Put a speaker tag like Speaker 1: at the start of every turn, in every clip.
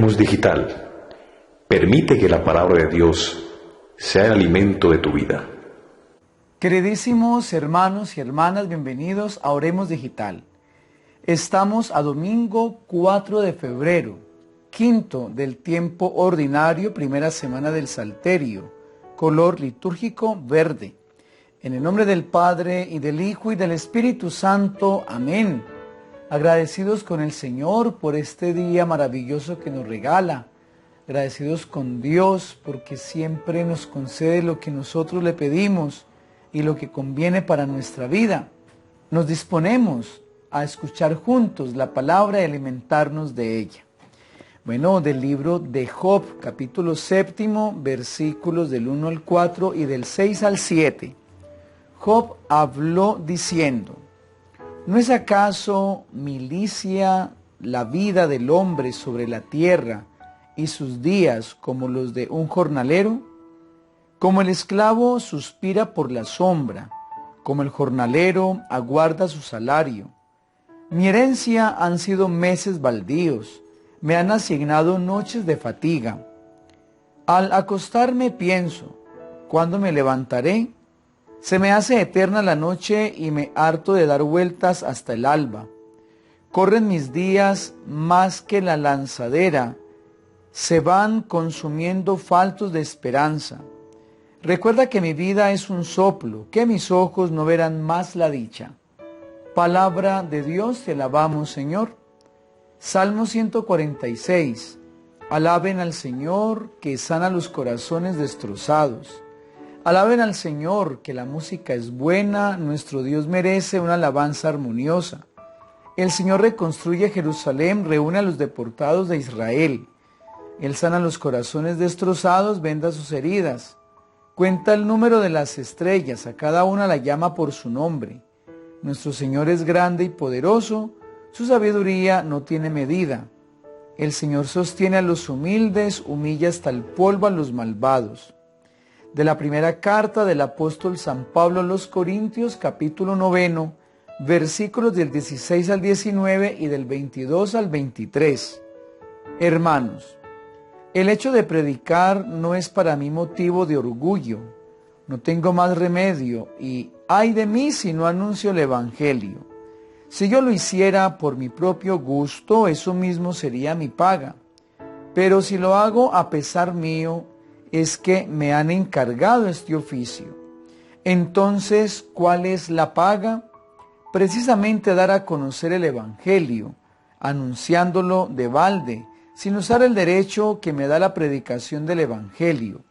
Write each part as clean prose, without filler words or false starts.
Speaker 1: Oremos Digital. Permite que la palabra de Dios sea el alimento de tu vida.
Speaker 2: Queridísimos hermanos y hermanas, bienvenidos a Oremos Digital. Estamos a domingo 4 de febrero, quinto del tiempo ordinario, primera semana del Salterio, color litúrgico verde. En el nombre del Padre, y del Hijo, y del Espíritu Santo. Amén. Agradecidos con el Señor por este día maravilloso que nos regala. Agradecidos con Dios porque siempre nos concede lo que nosotros le pedimos y lo que conviene para nuestra vida. Nos disponemos a escuchar juntos la palabra y alimentarnos de ella. Bueno, del libro de Job, capítulo 7, versículos del 1 al 4 y del 6 al 7. Job habló diciendo: ¿no es acaso milicia la vida del hombre sobre la tierra y sus días como los de un jornalero? Como el esclavo suspira por la sombra, como el jornalero aguarda su salario. Mi herencia han sido meses baldíos, me han asignado noches de fatiga. Al acostarme pienso, ¿cuándo me levantaré? Se me hace eterna la noche y me harto de dar vueltas hasta el alba. Corren mis días más que la lanzadera, se van consumiendo faltos de esperanza. Recuerda que mi vida es un soplo, que mis ojos no verán más la dicha. Palabra de Dios, te alabamos, Señor. Salmo 146. Alaben al Señor, que sana los corazones destrozados. Alaben al Señor, que la música es buena, nuestro Dios merece una alabanza armoniosa. El Señor reconstruye Jerusalén, reúne a los deportados de Israel. Él sana los corazones destrozados, venda sus heridas. Cuenta el número de las estrellas, a cada una la llama por su nombre. Nuestro Señor es grande y poderoso, su sabiduría no tiene medida. El Señor sostiene a los humildes, humilla hasta el polvo a los malvados. De la primera carta del apóstol San Pablo a los Corintios, capítulo 9, versículos del 16 al 19 y del 22 al 23. Hermanos, el hecho de predicar no es para mí motivo de orgullo. No tengo más remedio y ay de mí si no anuncio el Evangelio. Si yo lo hiciera por mi propio gusto, eso mismo sería mi paga. Pero si lo hago a pesar mío, es que me han encargado este oficio. Entonces, ¿cuál es la paga? Precisamente dar a conocer el Evangelio, anunciándolo de balde, sin usar el derecho que me da la predicación del Evangelio,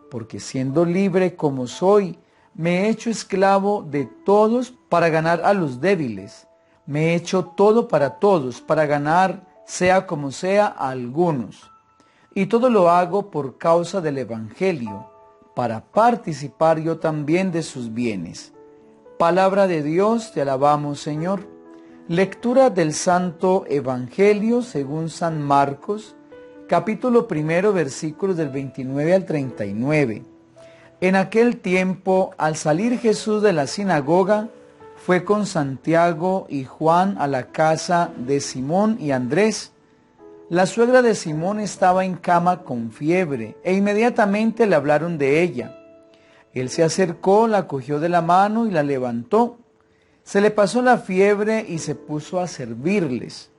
Speaker 2: porque siendo libre como soy, me he hecho esclavo de todos para ganar a los débiles. Me he hecho todo para todos, para ganar, sea como sea, a algunos. Y todo lo hago por causa del Evangelio, para participar yo también de sus bienes. Palabra de Dios, te alabamos, Señor. Lectura del Santo Evangelio según San Marcos, capítulo 1, versículos del 29 al 39. En aquel tiempo, al salir Jesús de la sinagoga, fue con Santiago y Juan a la casa de Simón y Andrés. La suegra de Simón estaba en cama con fiebre, e inmediatamente le hablaron de ella. Él se acercó, la cogió de la mano y la levantó. Se le pasó la fiebre y se puso a servirles.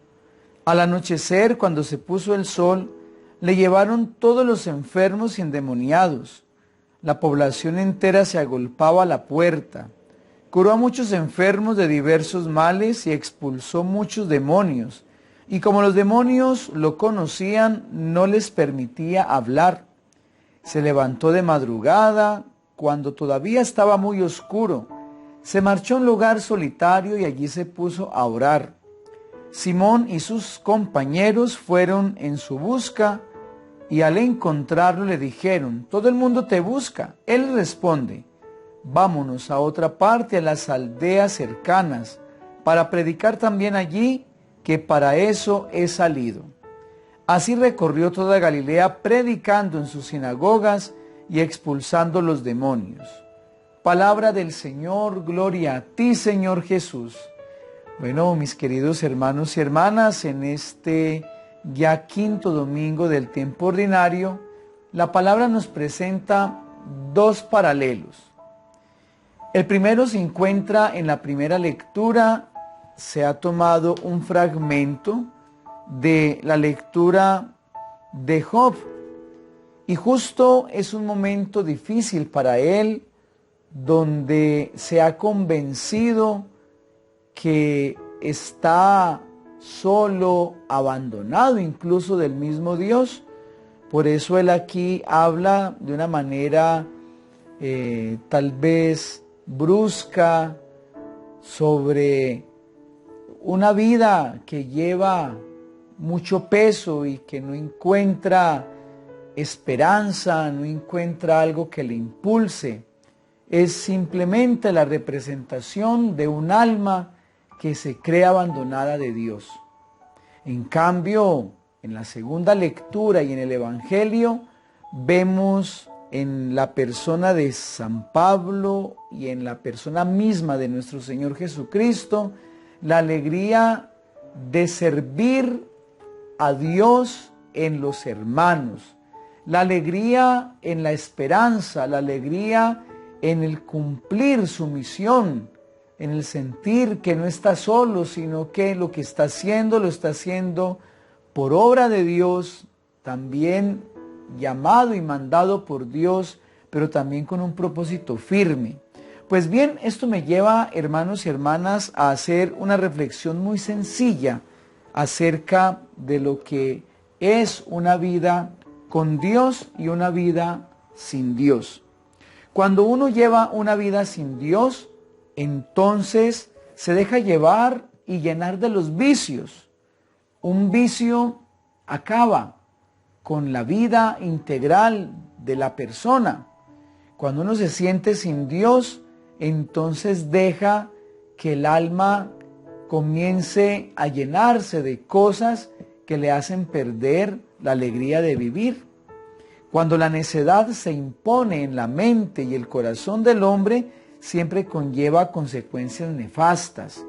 Speaker 2: Al anochecer, cuando se puso el sol, le llevaron todos los enfermos y endemoniados. La población entera se agolpaba a la puerta. Curó a muchos enfermos de diversos males y expulsó muchos demonios. Y como los demonios lo conocían, no les permitía hablar. Se levantó de madrugada, cuando todavía estaba muy oscuro. Se marchó a un lugar solitario y allí se puso a orar. Simón y sus compañeros fueron en su busca y al encontrarlo le dijeron: todo el mundo te busca. Él responde: vámonos a otra parte, a las aldeas cercanas, para predicar también allí, que para eso he salido. Así recorrió toda Galilea, predicando en sus sinagogas y expulsando los demonios. Palabra del Señor, gloria a ti, Señor Jesús. Bueno, mis queridos hermanos y hermanas, en este ya quinto domingo del tiempo ordinario, la palabra nos presenta dos paralelos. El primero se encuentra en la primera lectura. Se ha tomado un fragmento de la lectura de Job, y justo es un momento difícil para él, donde se ha convencido que está solo, abandonado incluso del mismo Dios. Por eso él aquí habla de una manera tal vez brusca sobre una vida que lleva mucho peso y que no encuentra esperanza, no encuentra algo que le impulse. Es simplemente la representación de un alma que se cree abandonada de Dios. En cambio, en la segunda lectura y en el Evangelio, vemos en la persona de San Pablo y en la persona misma de nuestro Señor Jesucristo, la alegría de servir a Dios en los hermanos, la alegría en la esperanza, la alegría en el cumplir su misión, en el sentir que no está solo, sino que lo que está haciendo, lo está haciendo por obra de Dios, también llamado y mandado por Dios, pero también con un propósito firme. Pues bien, esto me lleva, hermanos y hermanas, a hacer una reflexión muy sencilla acerca de lo que es una vida con Dios y una vida sin Dios. Cuando uno lleva una vida sin Dios, entonces se deja llevar y llenar de los vicios. Un vicio acaba con la vida integral de la persona. Cuando uno se siente sin Dios, entonces deja que el alma comience a llenarse de cosas que le hacen perder la alegría de vivir. Cuando la necedad se impone en la mente y el corazón del hombre, siempre conlleva consecuencias nefastas.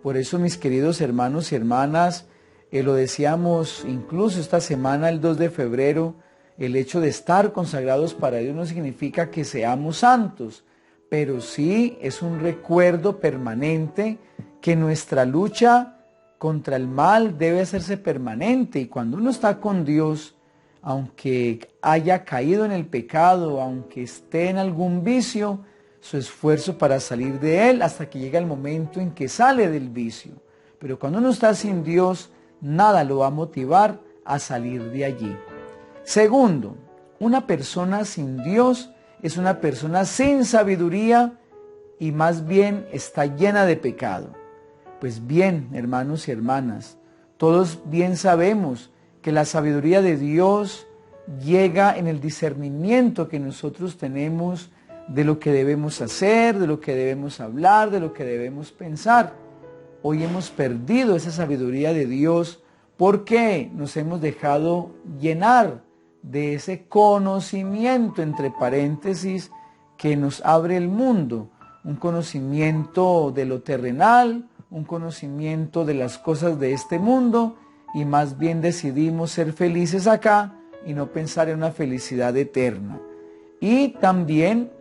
Speaker 2: Por eso, mis queridos hermanos y hermanas, lo decíamos incluso esta semana, el 2 de febrero, el hecho de estar consagrados para Dios no significa que seamos santos, pero sí es un recuerdo permanente que nuestra lucha contra el mal debe hacerse permanente. Y cuando uno está con Dios, aunque haya caído en el pecado, aunque esté en algún vicio, su esfuerzo para salir de él hasta que llega el momento en que sale del vicio. Pero cuando uno está sin Dios, nada lo va a motivar a salir de allí. Segundo, una persona sin Dios es una persona sin sabiduría y más bien está llena de pecado. Pues bien, hermanos y hermanas, todos bien sabemos que la sabiduría de Dios llega en el discernimiento que nosotros tenemos de lo que debemos hacer, de lo que debemos hablar, de lo que debemos pensar. Hoy hemos perdido esa sabiduría de Dios porque nos hemos dejado llenar de ese conocimiento, entre paréntesis, que nos abre el mundo. Un conocimiento de lo terrenal, un conocimiento de las cosas de este mundo, y más bien decidimos ser felices acá y no pensar en una felicidad eterna. Y también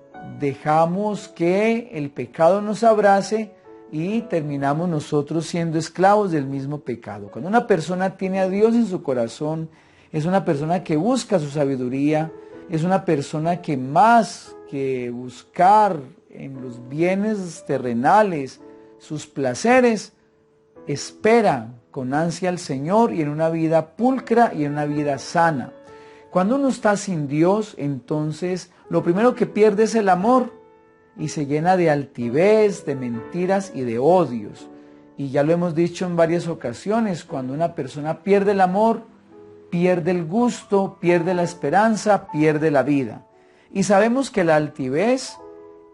Speaker 2: dejamos que el pecado nos abrace y terminamos nosotros siendo esclavos del mismo pecado. Cuando una persona tiene a Dios en su corazón, es una persona que busca su sabiduría, es una persona que más que buscar en los bienes terrenales sus placeres, espera con ansia al Señor y en una vida pulcra y en una vida sana. Cuando uno está sin Dios, entonces lo primero que pierde es el amor y se llena de altivez, de mentiras y de odios. Y ya lo hemos dicho en varias ocasiones, cuando una persona pierde el amor, pierde el gusto, pierde la esperanza, pierde la vida. Y sabemos que la altivez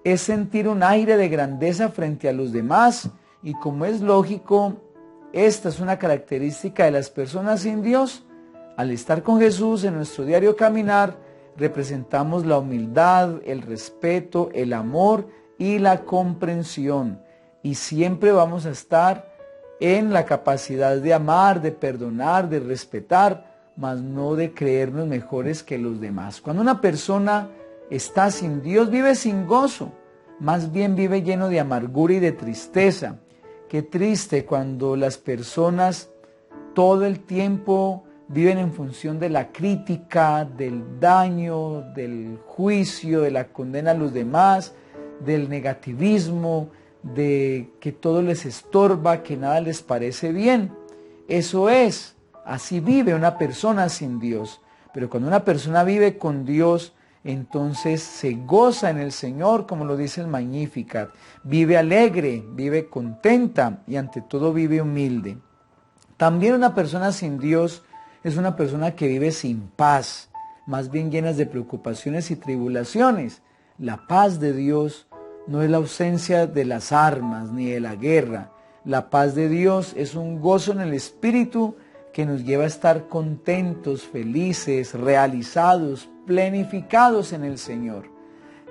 Speaker 2: es sentir un aire de grandeza frente a los demás, y como es lógico, esta es una característica de las personas sin Dios. Al estar con Jesús en nuestro diario caminar, representamos la humildad, el respeto, el amor y la comprensión. Y siempre vamos a estar en la capacidad de amar, de perdonar, de respetar, mas no de creernos mejores que los demás. Cuando una persona está sin Dios, vive sin gozo, más bien vive lleno de amargura y de tristeza. Qué triste cuando las personas todo el tiempo viven en función de la crítica, del daño, del juicio, de la condena a los demás, del negativismo, de que todo les estorba, que nada les parece bien. Eso es, así vive una persona sin Dios. Pero cuando una persona vive con Dios, entonces se goza en el Señor, como lo dice el Magnificat. Vive alegre, vive contenta y ante todo vive humilde. También una persona sin Dios es una persona que vive sin paz, más bien llenas de preocupaciones y tribulaciones. La paz de Dios no es la ausencia de las armas ni de la guerra. La paz de Dios es un gozo en el espíritu que nos lleva a estar contentos, felices, realizados, plenificados en el Señor.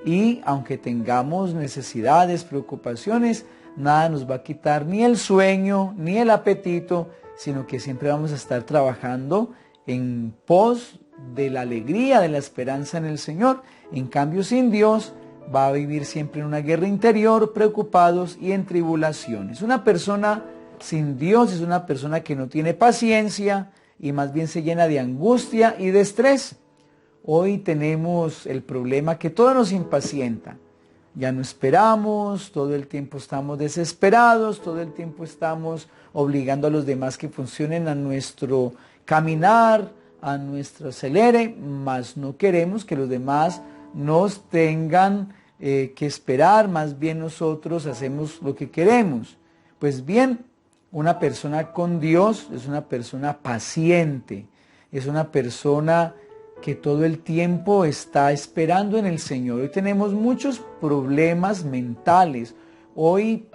Speaker 2: Y aunque tengamos necesidades, preocupaciones, nada nos va a quitar ni el sueño, ni el apetito, sino que siempre vamos a estar trabajando en pos de la alegría, de la esperanza en el Señor. En cambio, sin Dios, va a vivir siempre en una guerra interior, preocupados y en tribulaciones. Una persona sin Dios es una persona que no tiene paciencia y más bien se llena de angustia y de estrés. Hoy tenemos el problema que todo nos impacienta. Ya no esperamos, todo el tiempo estamos desesperados, todo el tiempo estamos obligando a los demás que funcionen a nuestro caminar, a nuestro acelere, mas no queremos que los demás nos tengan que esperar, más bien nosotros hacemos lo que queremos. Pues bien, una persona con Dios es una persona paciente, es una persona que todo el tiempo está esperando en el Señor. Hoy tenemos muchos problemas mentales. Hoy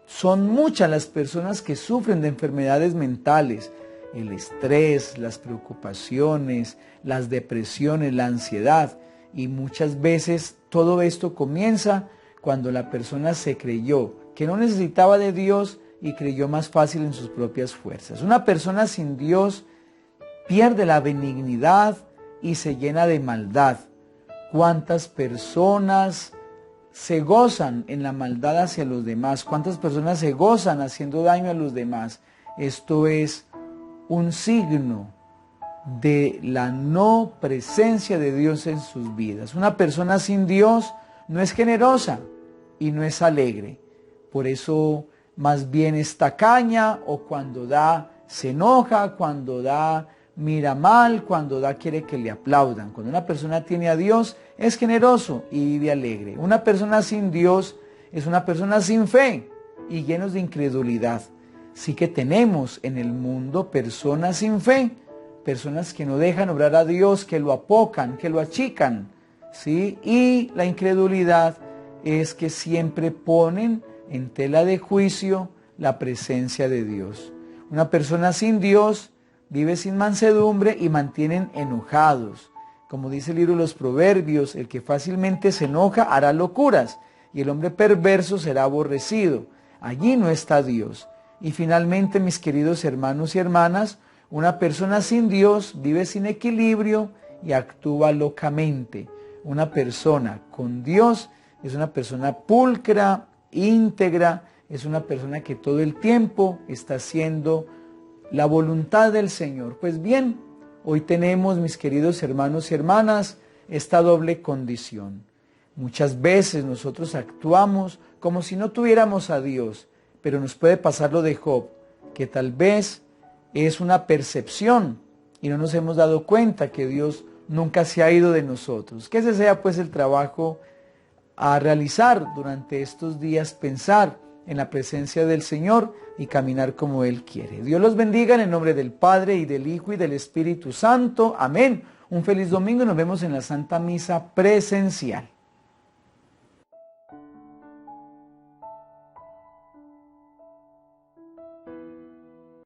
Speaker 2: son muchas las personas que sufren de enfermedades mentales. El estrés, las preocupaciones, las depresiones, la ansiedad. Y muchas veces todo esto comienza cuando la persona se creyó que no necesitaba de Dios y creyó más fácil en sus propias fuerzas. Una persona sin Dios pierde la benignidad y se llena de maldad. ¿Cuántas personas se gozan en la maldad hacia los demás? ¿Cuántas personas se gozan haciendo daño a los demás? Esto es un signo de la no presencia de Dios en sus vidas. Una persona sin Dios no es generosa y no es alegre. Por eso más bien es tacaña, o cuando da se enoja, cuando da mira mal, cuando da quiere que le aplaudan. Cuando una persona tiene a Dios es generoso y vive alegre. Una persona sin Dios es una persona sin fe y llenos de incredulidad. Sí que tenemos en el mundo personas sin fe, personas que no dejan obrar a Dios, que lo apocan, que lo achican, ¿sí? Y la incredulidad es que siempre ponen en tela de juicio la presencia de Dios. Una persona sin Dios vive sin mansedumbre y mantienen enojados. Como dice el libro de los Proverbios, el que fácilmente se enoja hará locuras y el hombre perverso será aborrecido. Allí no está Dios. Y finalmente, mis queridos hermanos y hermanas, una persona sin Dios vive sin equilibrio y actúa locamente. Una persona con Dios es una persona pulcra, íntegra, es una persona que todo el tiempo está haciendo la voluntad del Señor. Pues bien, hoy tenemos, mis queridos hermanos y hermanas, esta doble condición. Muchas veces nosotros actuamos como si no tuviéramos a Dios, pero nos puede pasar lo de Job, que tal vez es una percepción y no nos hemos dado cuenta que Dios nunca se ha ido de nosotros. Que ese sea pues el trabajo a realizar durante estos días, pensar en la presencia del Señor y caminar como Él quiere. Dios los bendiga en el nombre del Padre y del Hijo y del Espíritu Santo. Amén. Un feliz domingo y nos vemos en la Santa Misa presencial.